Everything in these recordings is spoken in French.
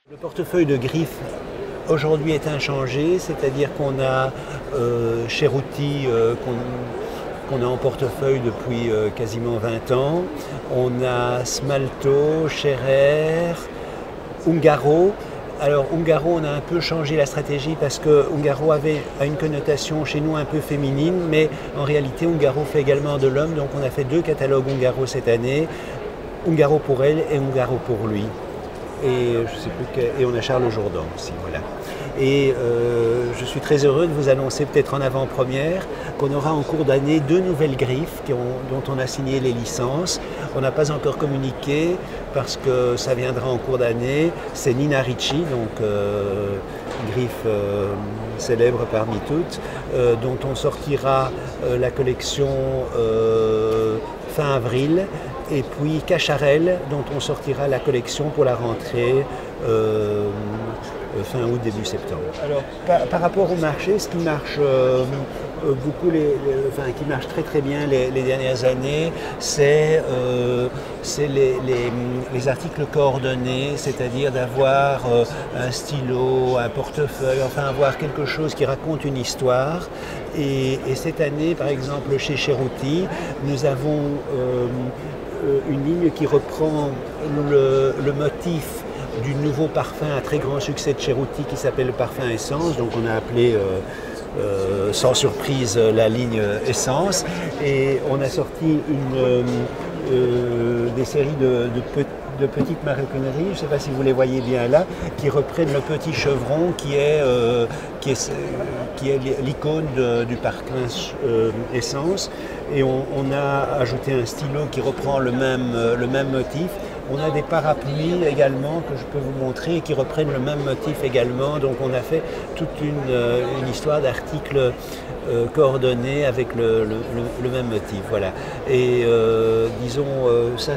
Le portefeuille de griffes aujourd'hui est inchangé, c'est-à-dire qu'on a Cerutti qu'on a en portefeuille depuis quasiment 20 ans. On a Smalto, Scherer, Ungaro. Alors Ungaro, on a un peu changé la stratégie parce que Ungaro a une connotation chez nous un peu féminine, mais en réalité Ungaro fait également de l'homme, donc on a fait 2 catalogues Ungaro cette année, Ungaro pour elle et Ungaro pour lui. Et, je sais plus et on a Charles Jourdan aussi, voilà. Et je suis très heureux de vous annoncer peut-être en avant-première qu'on aura en cours d'année 2 nouvelles griffes dont on a signé les licences. On n'a pas encore communiqué parce que ça viendra en cours d'année. C'est Nina Ricci, donc griffe célèbre parmi toutes, dont on sortira la collection fin avril, et puis Cacharel, dont on sortira la collection pour la rentrée fin août, début septembre. Alors, par rapport au marché, ce qui marche beaucoup, qui marche très très bien les dernières années, c'est les articles coordonnés, c'est-à-dire d'avoir un stylo, un portefeuille, enfin avoir quelque chose qui raconte une histoire. Et cette année, par exemple, chez Cerutti, nous avons une ligne qui reprend le motif du nouveau parfum à très grand succès de Cerutti qui s'appelle le parfum Essence. Donc on a appelé sans surprise la ligne Essence, et on a sorti des séries de petites maroquineries, je ne sais pas si vous les voyez bien là, qui reprennent le petit chevron qui est l'icône du parfum Essence. Et on a ajouté un stylo qui reprend le même motif. On a des parapluies également que je peux vous montrer qui reprennent le même motif également. Donc on a fait toute une histoire d'articles coordonnés avec le même motif. Voilà. Et disons, ça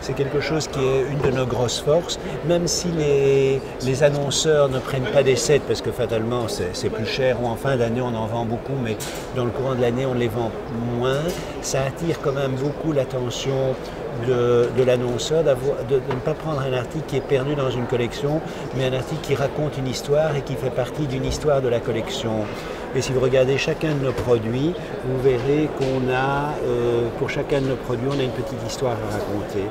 c'est quelque chose qui est une de nos grosses forces, même si les annonceurs ne prennent pas des sets parce que fatalement c'est plus cher, ou en fin d'année on en vend beaucoup, mais dans le courant de l'année on les vend moins. Ça attire quand même beaucoup l'attention de l'annonceur de ne pas prendre un article qui est perdu dans une collection, mais un article qui raconte une histoire et qui fait partie d'une histoire de la collection. Et si vous regardez chacun de nos produits, vous verrez qu'on a, pour chacun de nos produits, on a une petite histoire à raconter.